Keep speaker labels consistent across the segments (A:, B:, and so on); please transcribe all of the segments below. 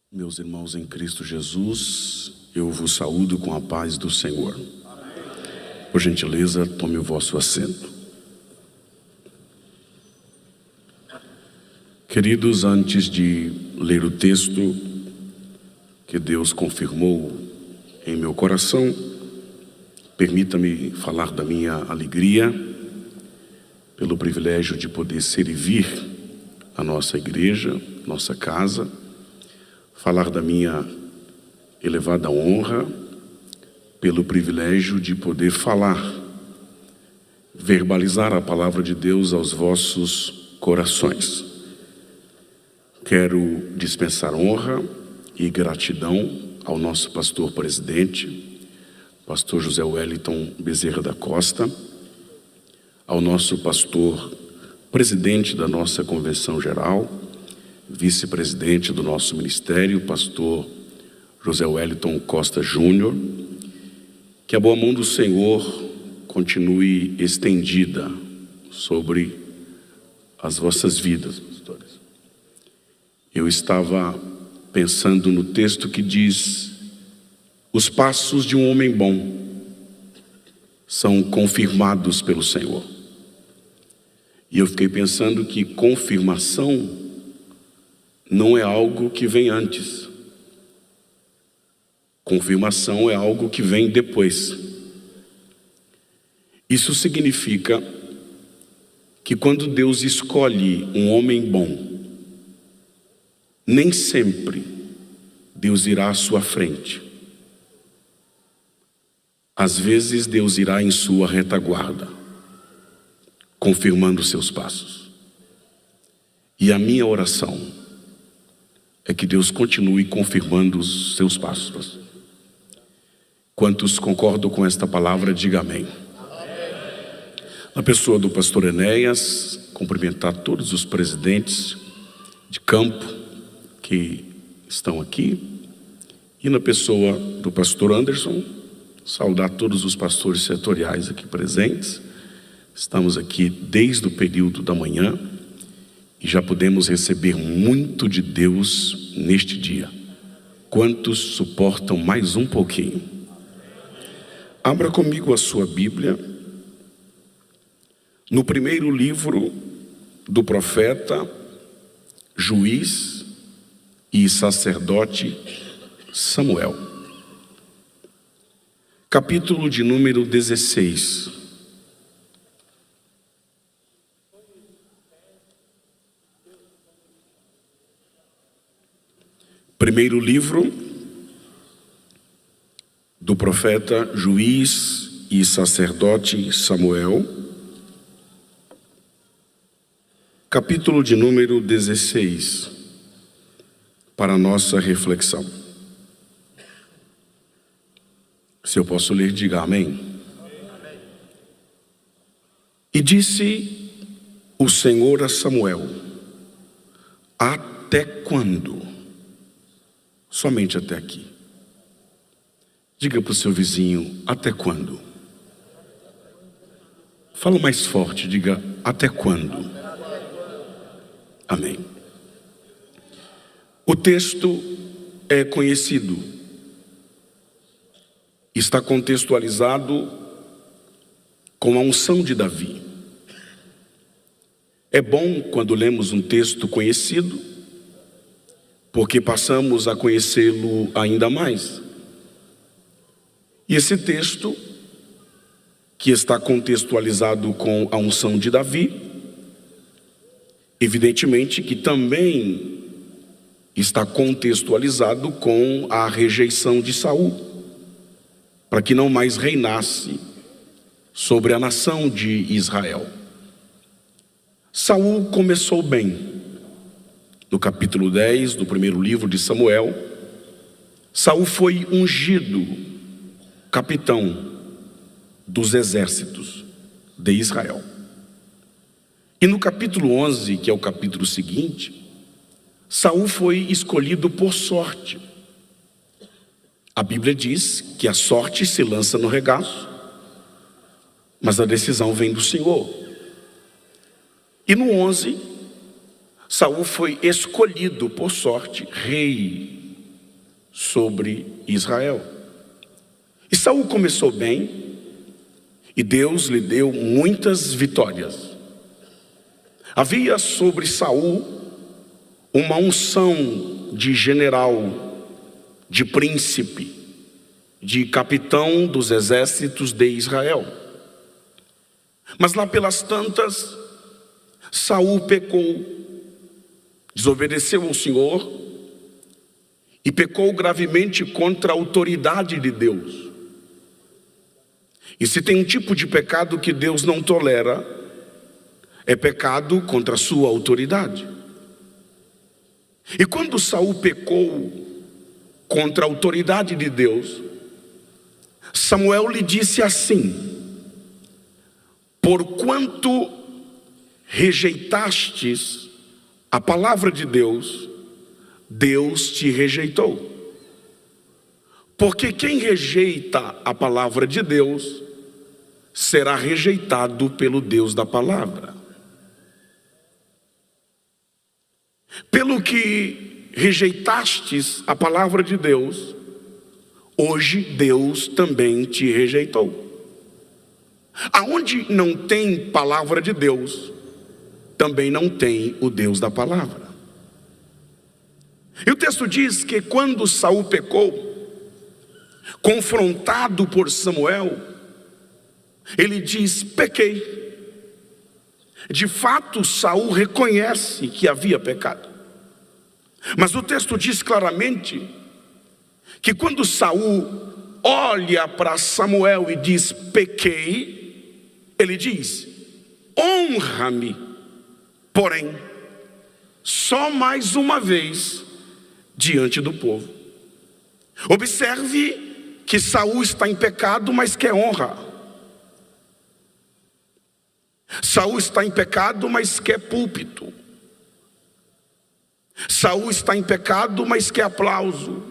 A: Meus irmãos em Cristo Jesus, eu vos saúdo com a paz do Senhor. Por gentileza, tome o vosso assento. Queridos, antes de ler o texto que Deus confirmou em meu coração, permita-me falar da minha alegria pelo privilégio de poder servir a nossa igreja, nossa casa, falar da minha elevada honra pelo privilégio de poder falar, verbalizar a palavra de Deus aos vossos corações. Quero dispensar honra e gratidão ao nosso pastor presidente, pastor José Wellington Bezerra da Costa, ao nosso pastor presidente da nossa convenção geral, vice-presidente do nosso ministério, pastor José Wellington Costa Júnior. Que a boa mão do Senhor continue estendida sobre as vossas vidas, pastores. Eu estava pensando no texto que diz: os passos de um homem bom são confirmados pelo Senhor. E eu fiquei pensando que confirmação não é algo que vem antes. Confirmação é algo que vem depois. Isso significa que quando Deus escolhe um homem bom, nem sempre Deus irá à sua frente. Às vezes Deus irá em sua retaguarda, confirmando seus passos. E a minha oração é que Deus continue confirmando os seus passos. Quantos concordam com esta palavra, diga amém. Na pessoa do pastor Enéas, cumprimentar todos os presidentes de campo que estão aqui, e na pessoa do pastor Anderson, saudar todos os pastores setoriais aqui presentes. Estamos aqui desde o período da manhã e já podemos receber muito de Deus neste dia. Quantos suportam mais um pouquinho? Abra comigo a sua Bíblia no primeiro livro do profeta, juiz e sacerdote Samuel, capítulo de número 16. Primeiro livro do profeta, juiz e sacerdote Samuel, capítulo de número 16, para a nossa reflexão. Se eu posso ler, diga amém. E disse o Senhor a Samuel: até quando? Somente até aqui. Diga para o seu vizinho: até quando? Fala mais forte, diga: até quando? Amém. O texto é conhecido, está contextualizado com a unção de Davi. É bom quando lemos um texto conhecido, porque passamos a conhecê-lo ainda mais. E esse texto, que está contextualizado com a unção de Davi, evidentemente que também está contextualizado com a rejeição de Saul, para que não mais reinasse sobre a nação de Israel. Saul começou bem. No capítulo 10 do primeiro livro de Samuel, Saul foi ungido capitão dos exércitos de Israel. E no capítulo 11, que é o capítulo seguinte, Saul foi escolhido por sorte. A Bíblia diz que a sorte se lança no regaço, mas a decisão vem do Senhor. E no 11, Saul foi escolhido por sorte rei sobre Israel. E Saul começou bem, e Deus lhe deu muitas vitórias. Havia sobre Saul uma unção de general, de príncipe, de capitão dos exércitos de Israel. Mas lá pelas tantas, Saul pecou, desobedeceu ao Senhor e pecou gravemente contra a autoridade de Deus. E se tem um tipo de pecado que Deus não tolera, é pecado contra a sua autoridade. E quando Saul pecou contra a autoridade de Deus, Samuel lhe disse assim: porquanto rejeitastes a palavra de Deus, Deus te rejeitou. Porque quem rejeita a palavra de Deus será rejeitado pelo Deus da palavra. Pelo que rejeitastes a palavra de Deus, hoje Deus também te rejeitou. Aonde não tem palavra de Deus, também não tem o Deus da palavra. E o texto diz que quando Saul pecou, confrontado por Samuel, ele diz: pequei. De fato, Saul reconhece que havia pecado. Mas o texto diz claramente que quando Saul olha para Samuel e diz pequei, ele diz: honra-me, porém, só mais uma vez diante do povo. Observe que Saul está em pecado, mas quer honra. Saul está em pecado, mas quer púlpito. Saul está em pecado, mas quer aplauso.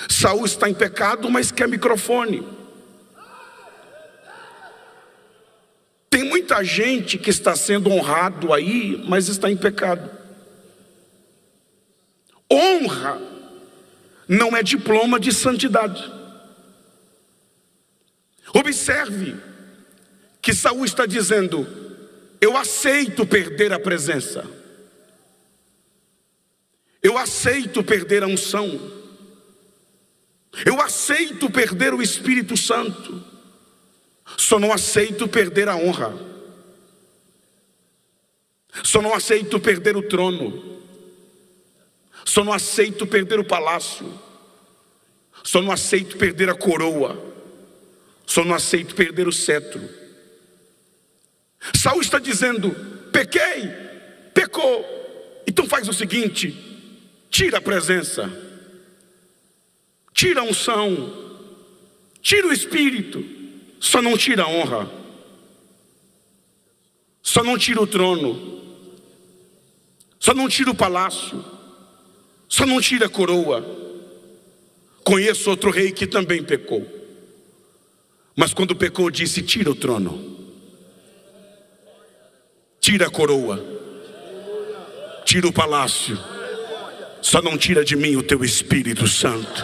A: Saul está em pecado, mas quer microfone. Tem muita gente que está sendo honrado aí, mas está em pecado. Honra não é diploma de santidade. Observe que Saul está dizendo: eu aceito perder a presença, eu aceito perder a unção, eu aceito perder o Espírito Santo, só não aceito perder a honra, só não aceito perder o trono, só não aceito perder o palácio, só não aceito perder a coroa, só não aceito perder o cetro. Saul está dizendo: pequei, pecou, então faz o seguinte: tira a presença, tira a unção, tira o Espírito, só não tira a honra, só não tira o trono, só não tira o palácio, só não tira a coroa. Conheço outro rei que também pecou, mas quando pecou disse: tira o trono, tira a coroa, tira o palácio, só não tira de mim o teu Espírito Santo.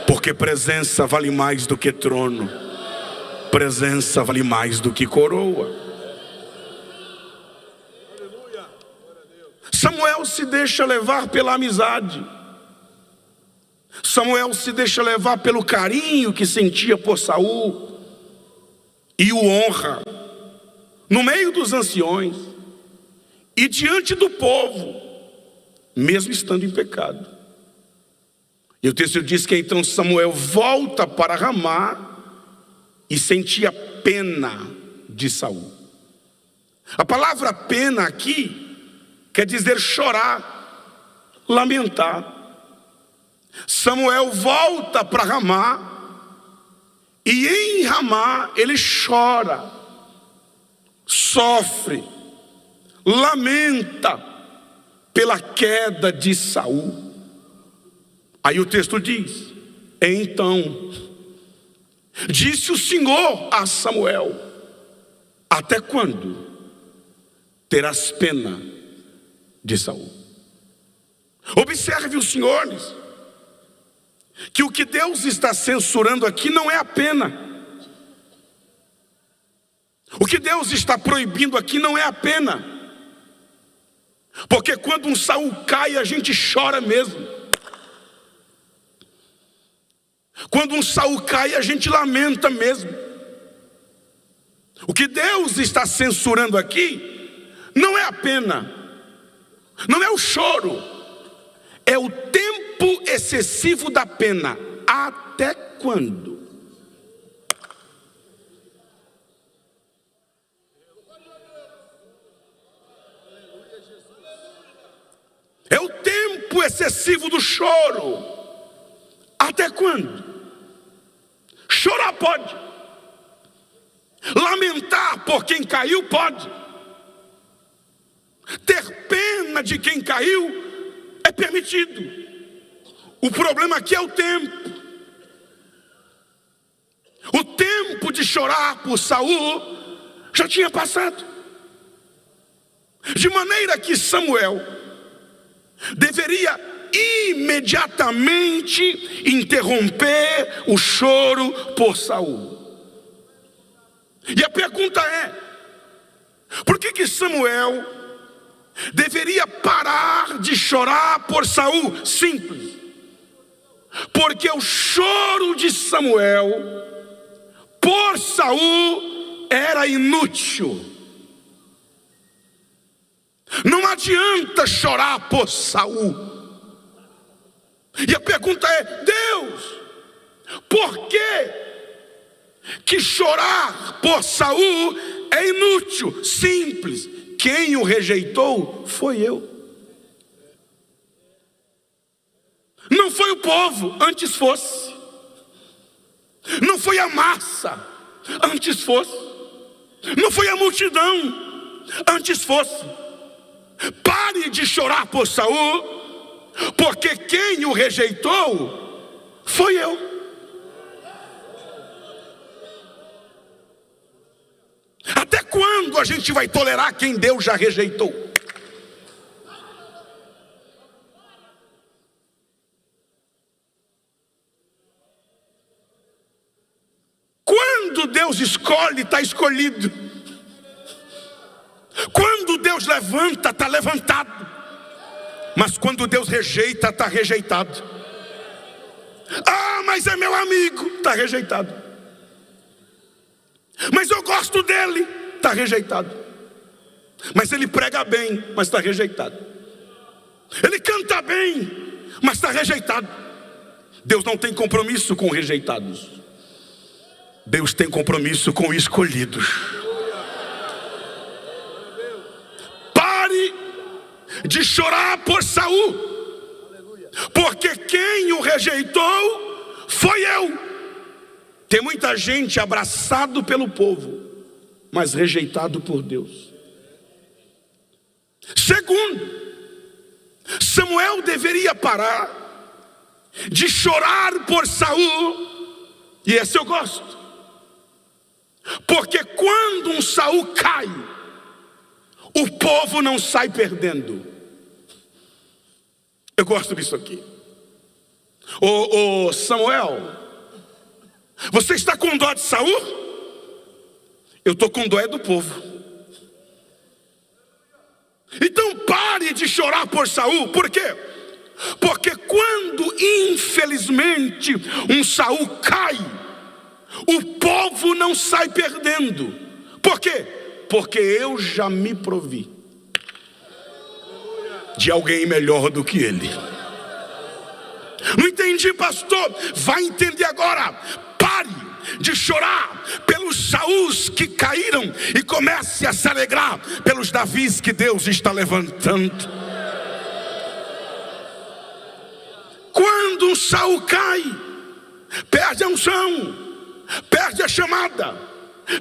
A: Porque presença vale mais do que trono, presença vale mais do que coroa. Samuel se deixa levar pela amizade. Samuel se deixa levar pelo carinho que sentia por Saul e o honra no meio dos anciões e diante do povo, mesmo estando em pecado. E o texto diz que então Samuel volta para Ramá e sentia pena de Saul. A palavra pena aqui quer dizer chorar, lamentar. Samuel volta para Ramá e em Ramá ele chora, sofre, lamenta pela queda de Saul. Aí o texto diz: então disse o Senhor a Samuel: até quando terás pena de Saul? Observe os senhores, que o que Deus está censurando aqui não é a pena. O que Deus está proibindo aqui não é a pena. Porque quando um Saul cai, a gente chora mesmo. Quando um Saul cai, a gente lamenta mesmo. O que Deus está censurando aqui não é a pena, não é o choro, é o tempo excessivo da pena. Até quando? É o tempo excessivo do choro. Até quando? Chorar pode. Lamentar por quem caiu pode. Ter pena de quem caiu é permitido. O problema aqui é o tempo. O tempo de chorar por Saul já tinha passado. De maneira que Samuel deveria imediatamente interromper o choro por Saul. E a pergunta é: por que Samuel deveria parar de chorar por Saul? Simples. Porque o choro de Samuel por Saul era inútil. Não adianta chorar por Saul. E a pergunta é: Deus, por que chorar por Saul é inútil? Simples. Quem o rejeitou foi eu. Não foi o povo, antes fosse. Não foi a massa, antes fosse. Não foi a multidão, antes fosse. Pare de chorar por Saul, porque quem o rejeitou foi eu. Até quando a gente vai tolerar quem Deus já rejeitou? Quando Deus escolhe, está escolhido. Quando Deus levanta, está levantado. Mas quando Deus rejeita, está rejeitado. Ah, mas é meu amigo, está rejeitado. Mas eu gosto dele, está rejeitado. Mas ele prega bem, mas está rejeitado. Ele canta bem, mas está rejeitado. Deus não tem compromisso com rejeitados. Deus tem compromisso com escolhidos. Pare de chorar por Saul, porque quem o rejeitou foi eu. Tem muita gente abraçado pelo povo, mas rejeitado por Deus. Segundo, Samuel deveria parar de chorar por Saul, e esse eu gosto, porque quando um Saul cai, o povo não sai perdendo. Eu gosto disso aqui. Ô Samuel, você está com dó de Saul? Eu estou com dó do povo. Então pare de chorar por Saul. Por quê? Porque quando infelizmente um Saul cai, o povo não sai perdendo. Por quê? Porque eu já me provi de alguém melhor do que ele. Não entendi, pastor? Vai entender agora. Pare de chorar pelos Saús que caíram e comece a se alegrar pelos Davis que Deus está levantando. Quando um Saul cai, perde a unção, perde a chamada,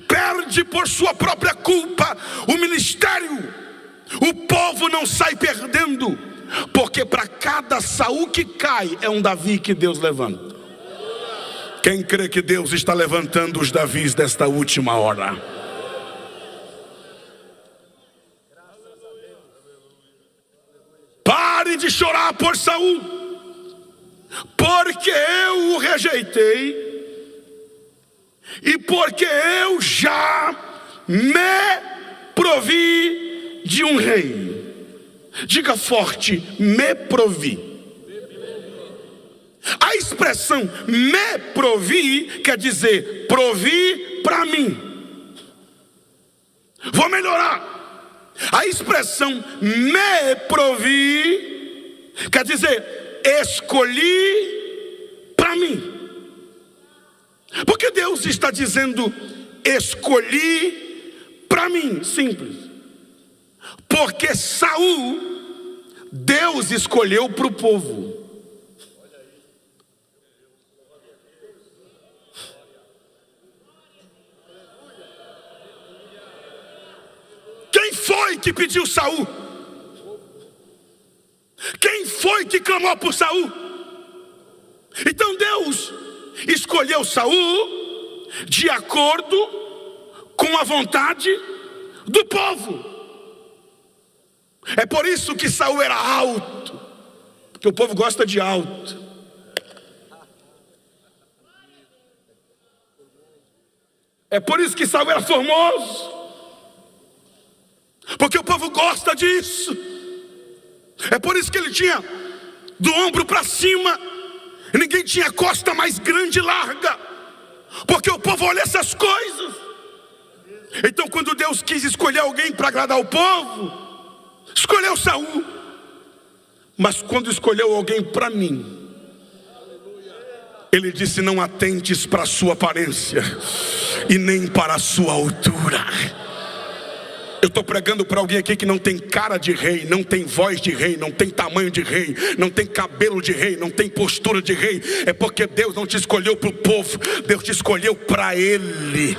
A: perde por sua própria culpa o ministério. O povo não sai perdendo, porque para cada Saul que cai é um Davi que Deus levanta. Quem crê que Deus está levantando os Davis desta última hora? Pare pare de chorar por Saul, porque eu o rejeitei e porque eu já me provi de um rei. Diga forte: me provi. A expressão me provi quer dizer provi para mim. Vou melhorar. A expressão me provi quer dizer escolhi para mim. Porque Deus está dizendo escolhi para mim? Simples. Porque Saul, Deus escolheu para o povo. Quem foi que pediu Saul? Quem foi que clamou por Saul? Então Deus escolheu Saul de acordo com a vontade do povo. É por isso que Saul era alto, porque o povo gosta de alto. É por isso que Saul era formoso, porque o povo gosta disso. É por isso que ele tinha do ombro para cima, ninguém tinha costa mais grande e larga, porque o povo olha essas coisas. Então quando Deus quis escolher alguém para agradar o povo, escolheu Saul. Mas quando escolheu alguém para mim, ele disse: não atentes para a sua aparência e nem para a sua altura. Eu estou pregando para alguém aqui que não tem cara de rei, não tem voz de rei, não tem tamanho de rei, não tem cabelo de rei, não tem postura de rei. É porque Deus não te escolheu para o povo, Deus te escolheu para Ele.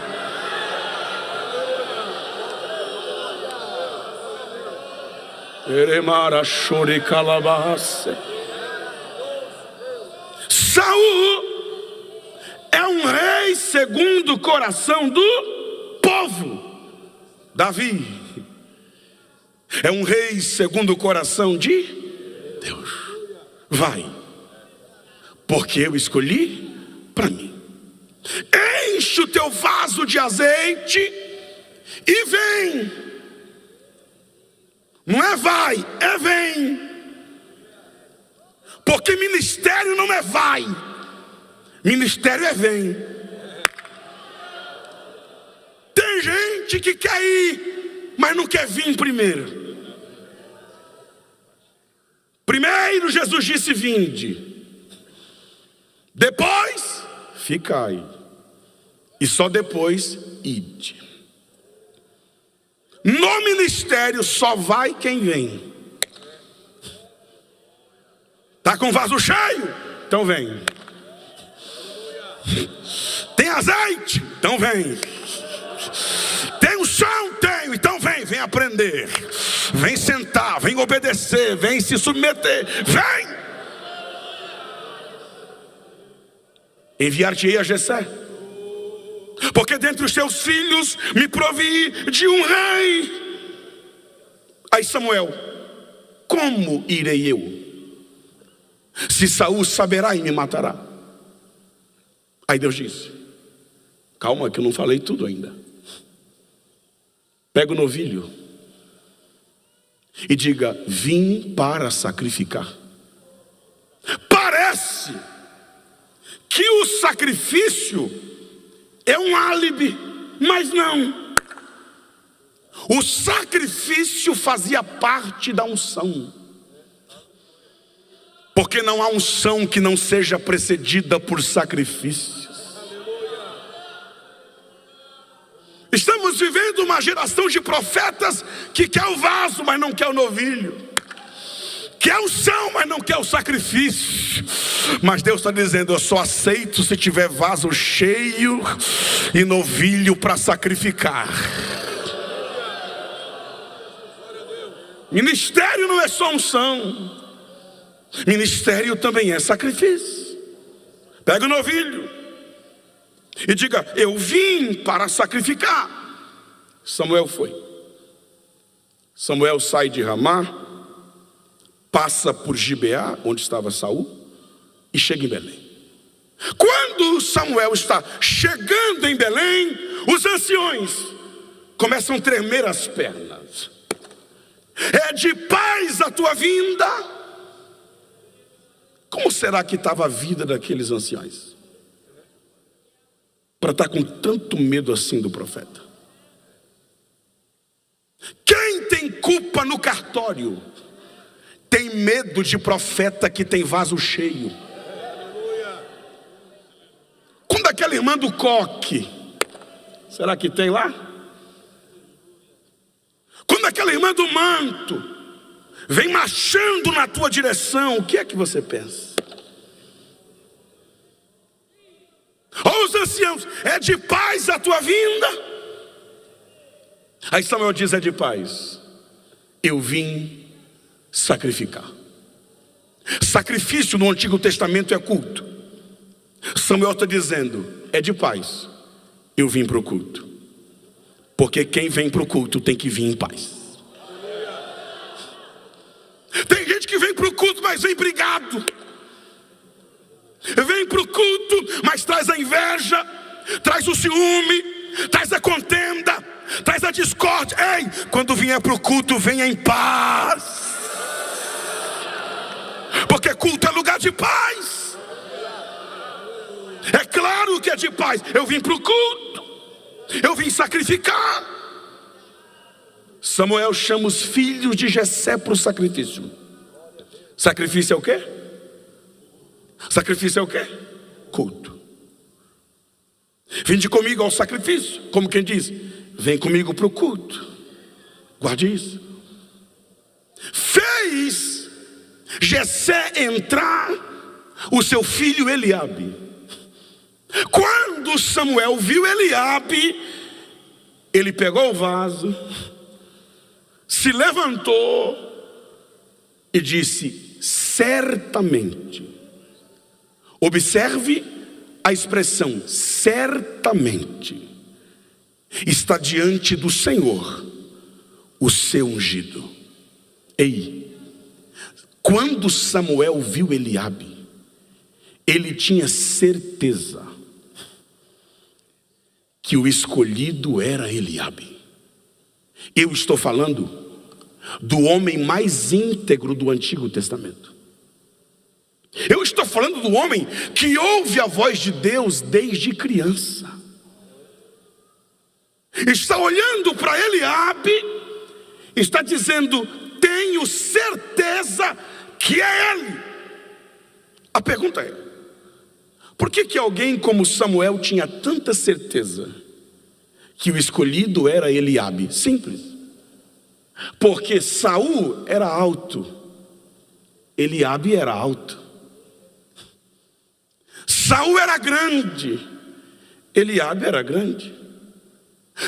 A: Saul é um rei segundo o coração do povo. Davi é um rei segundo o coração de Deus. Vai, porque eu escolhi para mim. Enche o teu vaso de azeite e vem. Não é vai, é vem. Porque ministério não é vai, ministério é vem. Tem gente que quer ir, mas não quer vir primeiro. Primeiro Jesus disse: vinde. Depois, ficai. E só depois, ide. No ministério só vai quem vem. Está com o vaso cheio? Então vem. Tem azeite? Então vem. Tem um chão? Tenho. Então vem aprender. Vem sentar, vem obedecer, vem se submeter. Vem. Enviar-te-ei a Jessé, porque dentre os teus filhos me provi de um rei. Aí Samuel: como irei eu? Se Saul saberá e me matará. Aí Deus disse: calma que eu não falei tudo ainda. Pega o novilho e diga: vim para sacrificar. Parece que o sacrifício é um álibi, mas não. O sacrifício fazia parte da unção. Porque não há unção que não seja precedida por sacrifícios. Estamos vivendo uma geração de profetas que quer o vaso, mas não quer o novilho. Quer o unção, mas não quer o sacrifício. Mas Deus está dizendo: eu só aceito se tiver vaso cheio e novilho para sacrificar. Ministério não é só unção, ministério também é sacrifício. Pega o novilho e diga: eu vim para sacrificar. Samuel foi. Samuel sai de Ramá, passa por Gibeá, onde estava Saul, e chega em Belém. Quando Samuel está chegando em Belém, os anciões começam a tremer as pernas. É de paz a tua vinda? Como será que estava a vida daqueles anciões? Para estar com tanto medo assim do profeta. Quem tem culpa no cartório tem medo de profeta que tem vaso cheio. Quando aquela irmã do coque, será que tem lá? Quando aquela irmã do manto vem marchando na tua direção, o que é que você pensa? Ó, os anciãos, é de paz a tua vinda? Aí Samuel diz: é de paz. Eu vim sacrificar. Sacrifício no Antigo Testamento é culto. Samuel está dizendo: é de paz. Eu vim para o culto. Porque quem vem para o culto tem que vir em paz. Tem gente que vem para o culto, mas vem brigado. Vem para o culto, mas traz a inveja, traz o ciúme, traz a contenda, traz a discórdia. Ei, quando vier para o culto, venha em paz. Porque culto é lugar de paz. É claro que é de paz. Eu vim para o culto, eu vim sacrificar. Samuel chama os filhos de Jessé para o sacrifício. Sacrifício é o quê? Sacrifício é o quê? Culto. Vinde comigo ao sacrifício. Como quem diz: vem comigo para o culto. Guarde isso. Fez Jessé entrar o seu filho Eliabe. Quando Samuel viu Eliabe, ele pegou o vaso, se levantou e disse: certamente. Observe a expressão certamente. Está diante do Senhor o seu ungido. Ei, quando Samuel viu Eliabe, ele tinha certeza que o escolhido era Eliabe. Eu estou falando do homem mais íntegro do Antigo Testamento. Eu estou falando do homem que ouve a voz de Deus desde criança. Está olhando para Eliabe, está dizendo: tenho certeza que é ele. A pergunta é: por que alguém como Samuel tinha tanta certeza que o escolhido era Eliabe? Simples. Porque Saul era alto, Eliabe era alto. Saul era grande, Eliabe era grande.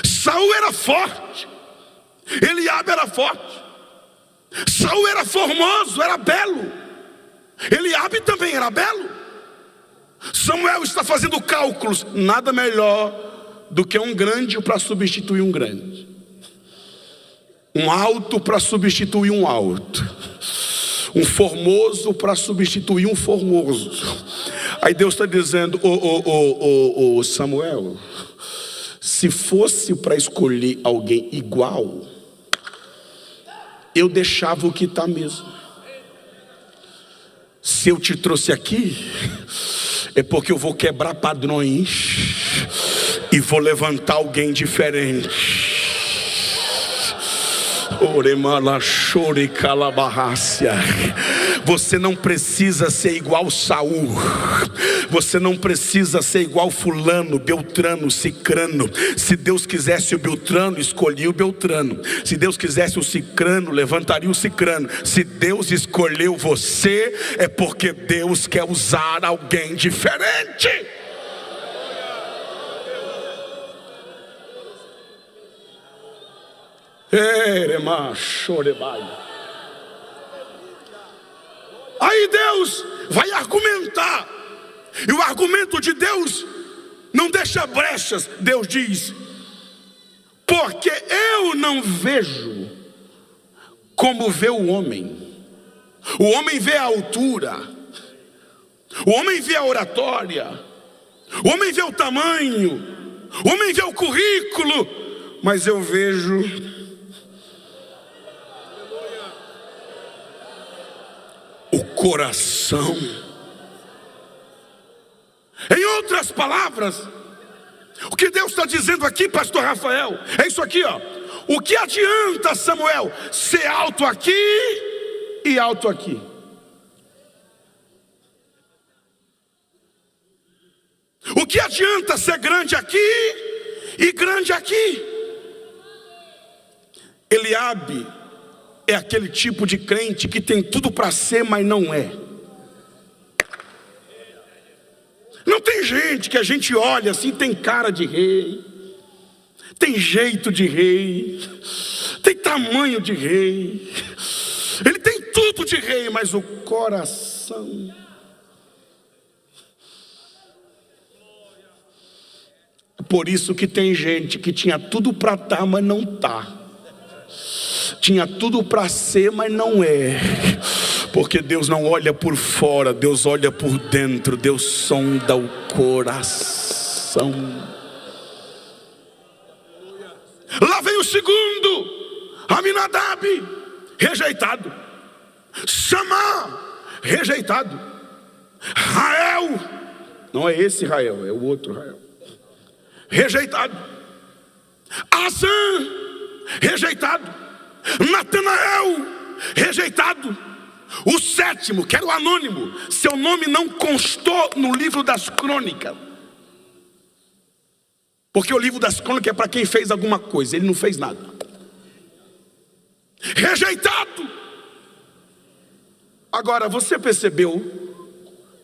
A: Saul era forte, Eliabe era forte. Saul era formoso, era belo, Eliabe também era belo. Samuel está fazendo cálculos. Nada melhor do que um grande para substituir um grande, um alto para substituir um alto, um formoso para substituir um formoso. Aí Deus está dizendo: Samuel, se fosse para escolher alguém igual, eu deixava o que está mesmo. Se eu te trouxe aqui, é porque eu vou quebrar padrões e vou levantar alguém diferente. Você não precisa ser igual Saul. Você não precisa ser igual fulano, Beltrano, Cicrano. Se Deus quisesse o Beltrano, escolhia o Beltrano. Se Deus quisesse o Cicrano, levantaria o Cicrano. Se Deus escolheu você, é porque Deus quer usar alguém diferente. Aí Deus vai argumentar, e o argumento de Deus não deixa brechas. Deus diz: porque eu não vejo como vê o homem. O homem vê a altura, o homem vê a oratória, o homem vê o tamanho, o homem vê o currículo, mas eu vejo o coração. Em outras palavras, o que Deus está dizendo aqui, pastor Rafael, é isso aqui, ó. O que adianta, Samuel, ser alto aqui e alto aqui? O que adianta ser grande aqui e grande aqui? Eliabe é aquele tipo de crente que tem tudo para ser, mas não é. Não tem gente que a gente olha assim, tem cara de rei, tem jeito de rei, tem tamanho de rei, ele tem tudo de rei, mas o coração. Por isso que tem gente que tinha tudo para estar, mas não está. Tinha tudo para ser, mas não é. Porque Deus não olha por fora, Deus olha por dentro, Deus sonda o coração. Lá vem o segundo, Aminadab, rejeitado. Samá, rejeitado. Rael, não é esse Rael, é o outro Rael, rejeitado. Asã, rejeitado. Natanael, rejeitado. O sétimo, que era o anônimo, seu nome não constou no livro das crônicas, porque o livro das crônicas é para quem fez alguma coisa, ele não fez nada. Rejeitado. Agora, você percebeu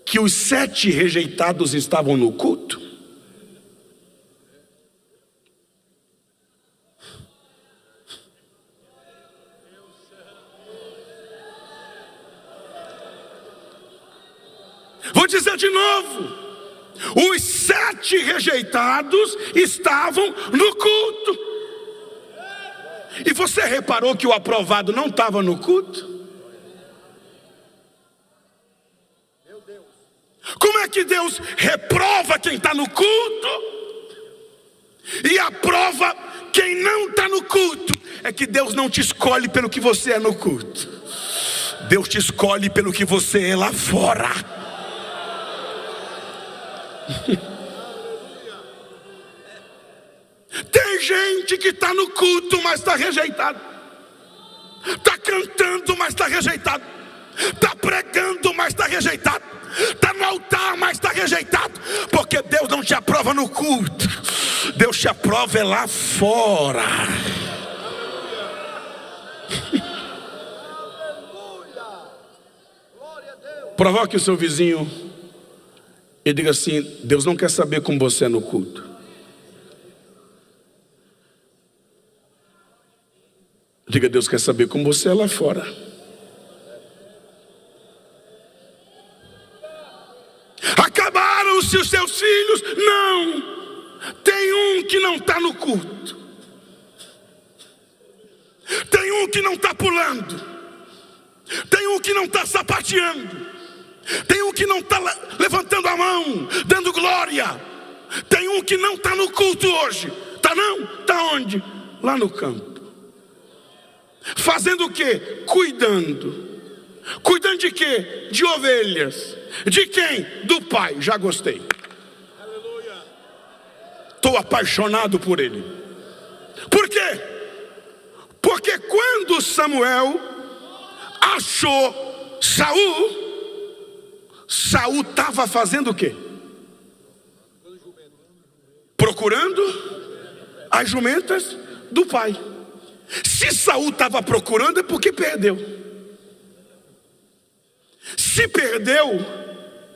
A: que os 7 rejeitados estavam no culto? Vou dizer de novo, os 7 rejeitados estavam no culto. E você reparou que o aprovado não estava no culto? Como é que Deus reprova quem está no culto e aprova quem não está no culto? É que Deus não te escolhe pelo que você é no culto, Deus te escolhe pelo que você é lá fora. Tem gente que está no culto, mas está rejeitado. Está cantando, mas está rejeitado. Está pregando, mas está rejeitado. Está no altar, mas está rejeitado. Porque Deus não te aprova no culto, Deus te aprova é lá fora. Provoque o seu vizinho e diga assim: Deus não quer saber como você é no culto. Diga: Deus quer saber como você é lá fora. Acabaram-se os seus filhos? Não. Tem um que não está no culto. Tem um que não está pulando. Tem um que não está sapateando. Tem um que não está levantando a mão, dando glória. Tem um que não está no culto hoje. Está não? Está onde? Lá no campo. Fazendo o quê? Cuidando. Cuidando de quê? De ovelhas. De quem? Do pai. Já gostei. Estou apaixonado por ele. Por quê? Porque quando Samuel achou Saul, Saul estava fazendo o quê? Procurando as jumentas do pai. Se Saul estava procurando é porque perdeu. Se perdeu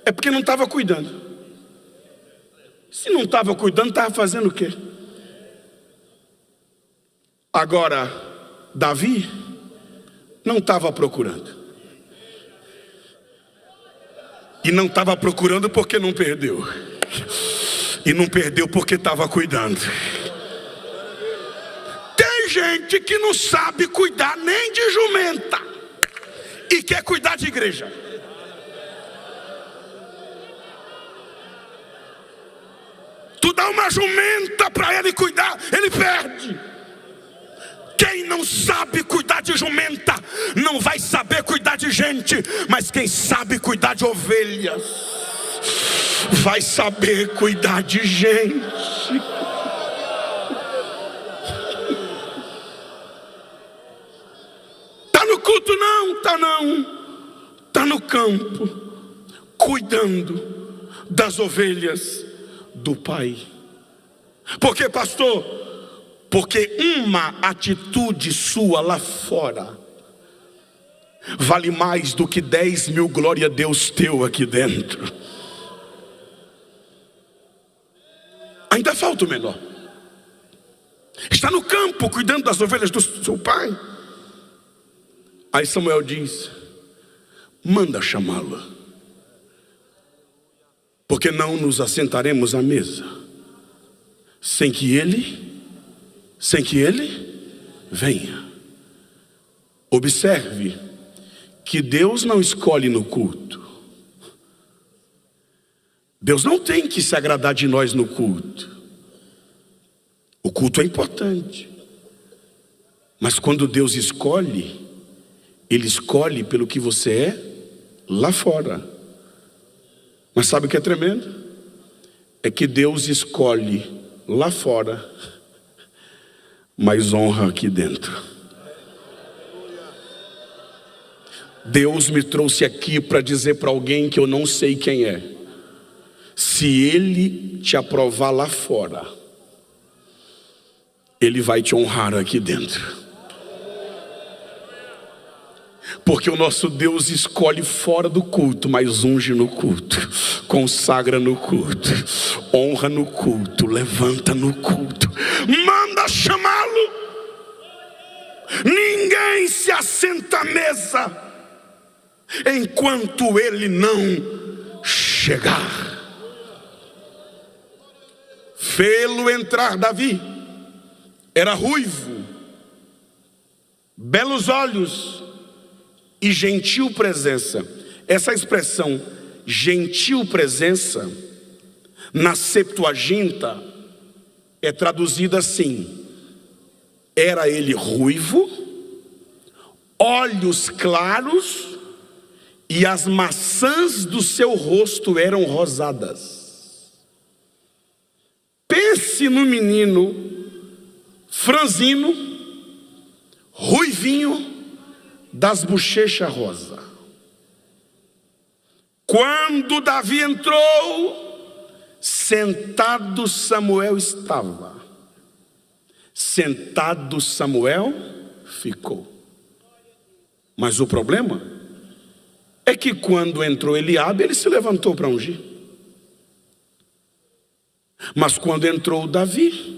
A: é porque não estava cuidando. Se não estava cuidando, estava fazendo o quê? Agora, Davi não estava procurando. E não estava procurando porque não perdeu. E não perdeu porque estava cuidando. Tem gente que não sabe cuidar nem de jumenta. e quer cuidar de igreja. Tu dá uma jumenta para ele cuidar, ele perde. Quem não sabe cuidar de jumenta, não vai saber cuidar de gente. Mas quem sabe cuidar de ovelhas, vai saber cuidar de gente. Tá no culto não? Tá não. Tá no campo, cuidando das ovelhas do Pai. Por que, pastor? Porque uma atitude sua lá fora vale mais do que 10 mil glória a Deus teu aqui dentro. Ainda falta o menor. Está no campo cuidando das ovelhas do seu pai. Aí Samuel diz: manda chamá-lo, porque não nos assentaremos à mesa sem que ele venha. Observe que Deus não escolhe no culto. Deus não tem que se agradar de nós no culto. O culto é importante, mas quando Deus escolhe, Ele escolhe pelo que você é lá fora. Mas sabe o que é tremendo? É que Deus escolhe lá fora, mas honra aqui dentro. Deus me trouxe aqui para dizer para alguém que eu não sei quem é: se Ele te aprovar lá fora, Ele vai te honrar aqui dentro. Porque o nosso Deus escolhe fora do culto, mas unge no culto, consagra no culto, honra no culto, levanta no culto. Manda chamá-lo. Ninguém se assenta à mesa enquanto ele não chegar. Fê-lo entrar Davi. Era ruivo, belos olhos e gentil presença. Essa expressão gentil presença na Septuaginta é traduzida assim: era ele ruivo, olhos claros e as maçãs do seu rosto eram rosadas. Pense no menino franzino, ruivinho, das bochechas rosa. Quando Davi entrou, sentado Samuel estava. Sentado Samuel ficou. Mas o problema é que quando entrou Eliabe, ele se levantou para ungir. Mas quando entrou Davi,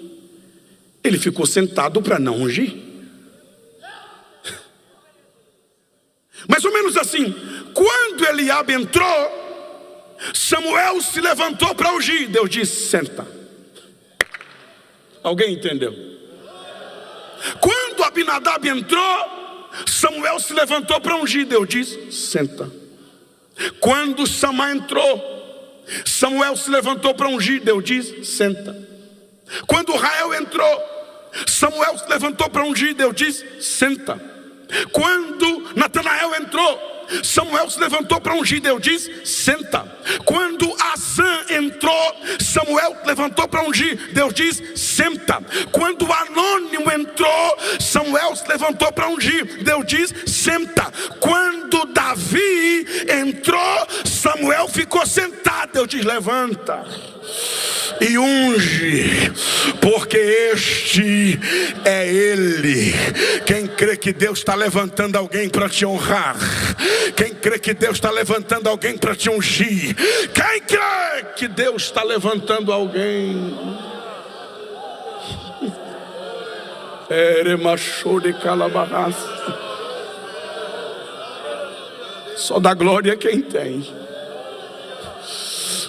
A: ele ficou sentado para não ungir. Mais ou menos assim, quando Eliabe entrou, Samuel se levantou para ungir. Deus disse: senta. Alguém entendeu? Quando Abinadab entrou, Samuel se levantou para ungir. Deus disse: senta. Quando Samá entrou, Samuel se levantou para ungir. Deus disse: senta. Quando Rael entrou, Samuel se levantou para ungir. Deus disse: senta. Quando Natanael entrou, Samuel se levantou para ungir. Deus disse: senta. Quando Asã entrou, Samuel levantou para ungir. Deus disse: senta. Quando Anônimo entrou, Samuel se levantou para ungir. Deus disse: senta. Quando Davi entrou, Samuel ficou sentado. Deus diz: levanta e unge, porque este é ele. Quem crê que Deus está levantando alguém para te honrar? Quem crê que Deus está levantando alguém para te ungir? Quem crê que Deus está levantando alguém? Só dá glória quem tem.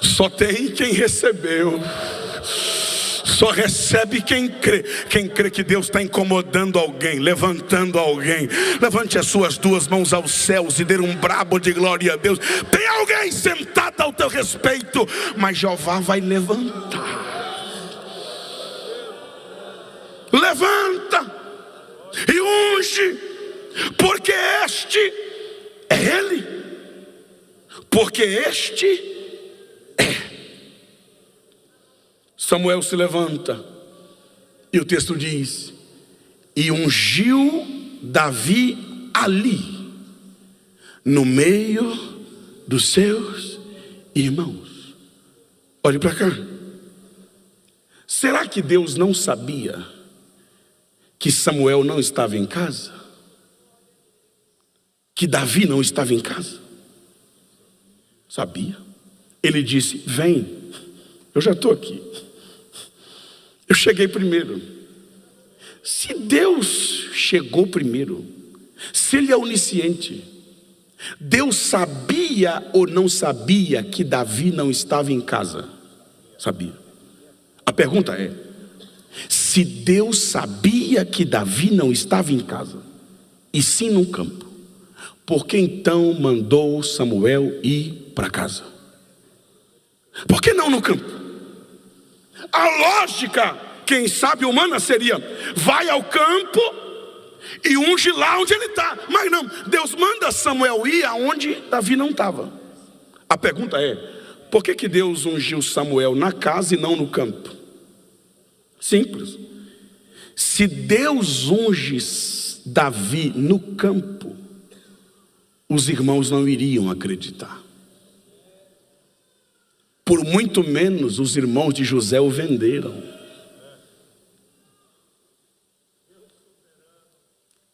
A: Só tem quem recebeu. Só recebe quem crê. Quem crê que Deus está incomodando alguém, levantando alguém. Levante as suas duas mãos aos céus e dê um brabo de glória a Deus. Tem alguém sentado ao teu respeito, mas Jeová vai levantar. Levanta e unge, porque este é Ele, porque este é. Samuel se levanta e o texto diz: e ungiu Davi ali, no meio dos seus irmãos. Olhe para cá. Será que Deus não sabia que Samuel não estava em casa? Que Davi não estava em casa? Sabia. Ele disse: vem, eu já estou aqui. Eu cheguei primeiro. Se Deus chegou primeiro, se Ele é onisciente, Deus sabia ou não sabia que Davi não estava em casa? Sabia. A pergunta é: se Deus sabia que Davi não estava em casa, e sim no campo, por que então mandou Samuel ir para casa? Por que não no campo? A lógica, quem sabe humana, seria: vai ao campo e unge lá onde ele está. Mas não, Deus manda Samuel ir aonde Davi não estava. A pergunta é: por que Deus ungiu Samuel na casa e não no campo? Simples. Se Deus unge Davi no campo, os irmãos não iriam acreditar. Por muito menos os irmãos de José o venderam.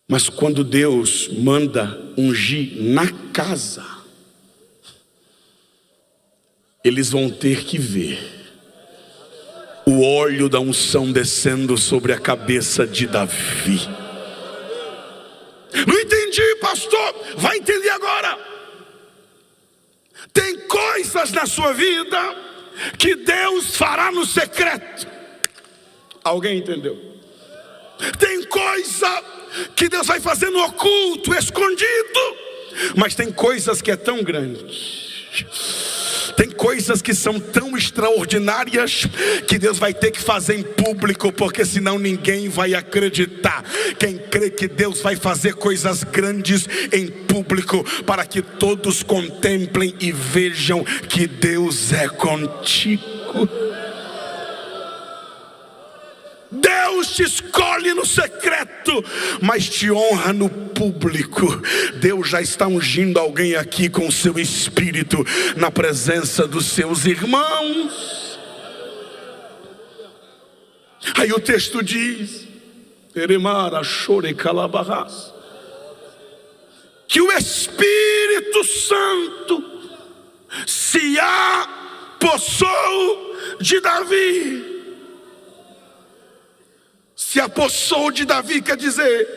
A: Mas quando Deus manda ungir na casa, eles vão ter que ver o óleo da unção descendo sobre a cabeça de Davi. Não entendi, pastor. Vai entender agora. Tem coisas na sua vida que Deus fará no secreto. Alguém entendeu? Tem coisa que Deus vai fazer no oculto, escondido. Mas tem coisas que é tão grande, tem coisas que são tão extraordinárias que Deus vai ter que fazer em público, porque senão ninguém vai acreditar. Quem crê que Deus vai fazer coisas grandes em público, para que todos contemplem e vejam que Deus é contigo. Deus te escolhe no secreto, mas te honra no público. Deus já está ungindo alguém aqui com o seu espírito na presença dos seus irmãos. Aí o texto diz: que o Espírito Santo se apossou de Davi. Se apossou de Davi quer dizer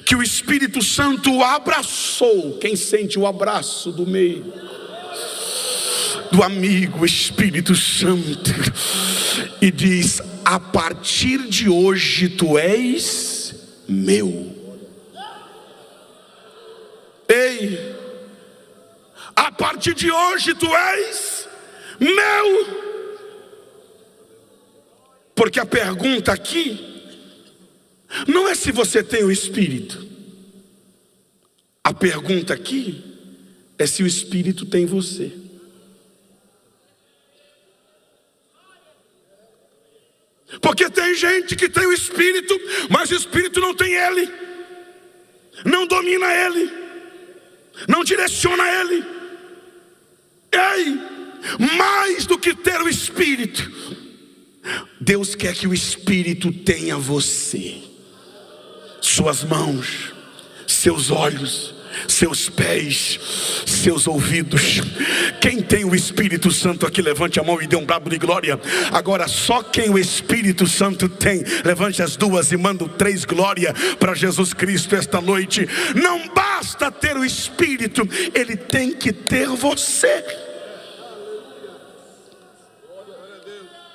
A: que o Espírito Santo o abraçou. Quem sente o abraço do meio do amigo Espírito Santo e diz: a partir de hoje tu és meu. Ei, a partir de hoje tu és meu. Porque a pergunta aqui não é se você tem o Espírito. A pergunta aqui é se o Espírito tem você. Porque tem gente que tem o Espírito, mas o Espírito não tem ele, não domina ele, não direciona ele. Ei, mais do que ter o Espírito, Deus quer que o Espírito tenha você. Suas mãos, seus olhos, seus pés, seus ouvidos. Quem tem o Espírito Santo aqui, levante a mão e dê um brado de glória. Agora, só quem o Espírito Santo tem, levante as duas e manda 3 glória para Jesus Cristo esta noite. Não basta ter o Espírito, ele tem que ter você.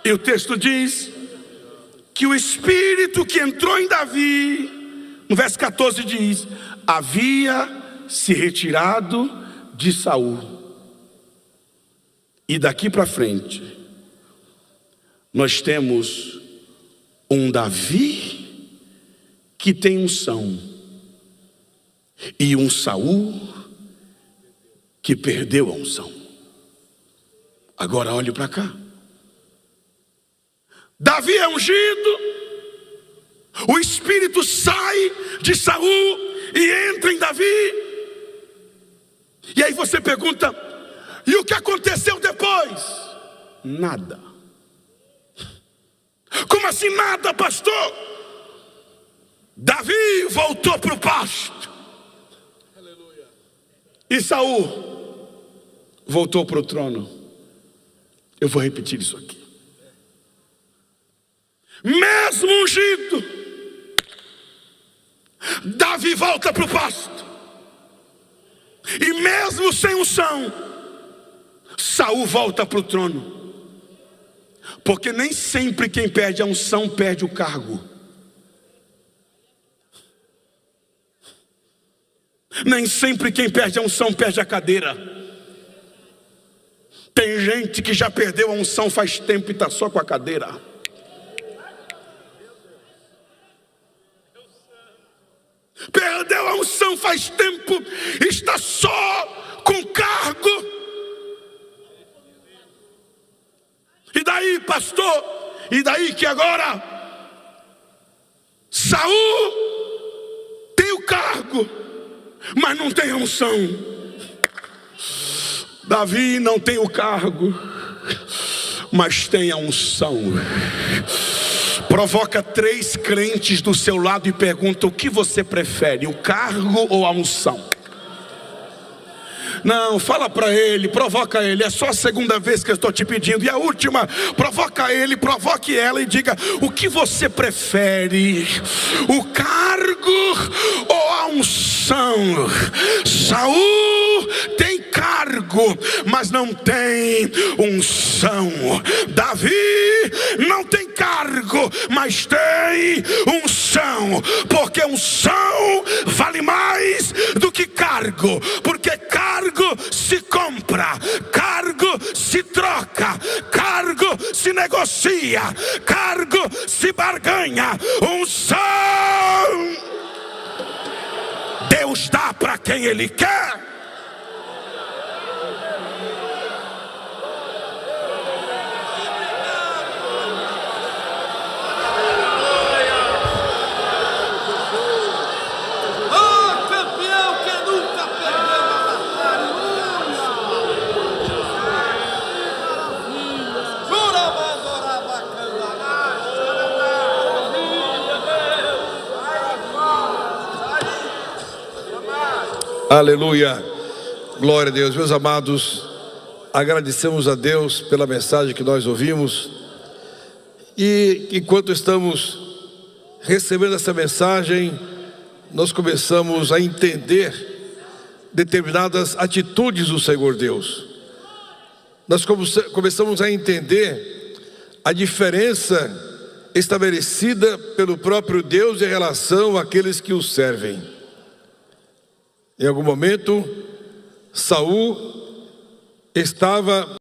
A: E o texto diz que o espírito que entrou em Davi, no verso 14 diz, havia se retirado de Saul. E daqui para frente, nós temos um Davi que tem unção e um Saul que perdeu a unção. Agora olhe para cá. Davi é ungido, o espírito sai de Saul e entra em Davi. E aí você pergunta, e o que aconteceu depois? Nada. Como assim nada, pastor? Davi voltou para o pasto. E Saul voltou para o trono. Eu vou repetir isso aqui. Mesmo ungido, Davi volta para o pasto. E mesmo sem unção, Saul volta para o trono. Porque nem sempre quem perde a unção perde o cargo. Nem sempre quem perde a unção perde a cadeira. Tem gente que já perdeu a unção faz tempo e está só com a cadeira. Perdeu a unção faz tempo, está só com cargo. E daí, pastor? E daí que agora Saul tem o cargo, mas não tem a unção. Davi não tem o cargo, mas tem a unção. Provoca 3 crentes do seu lado e pergunta: o que você prefere, o cargo ou a unção? Não, fala para ele, provoca ele. É só a segunda vez que eu estou te pedindo. E a última, provoca ele, provoque ela e diga: o que você prefere, o cargo ou a unção? Saul tem cargo, mas não tem unção. Davi não tem cargo, mas tem unção. Porque unção vale mais do que cargo. Porque cargo se compra, cargo se troca, cargo se negocia, cargo se barganha. Unção Deus dá para quem Ele quer.
B: Aleluia, glória a Deus. Meus amados, agradecemos a Deus pela mensagem que nós ouvimos. E enquanto estamos recebendo essa mensagem, nós começamos a entender determinadas atitudes do Senhor Deus. Nós começamos a entender a diferença estabelecida pelo próprio Deus em relação àqueles que o servem. Em algum momento, Saul estava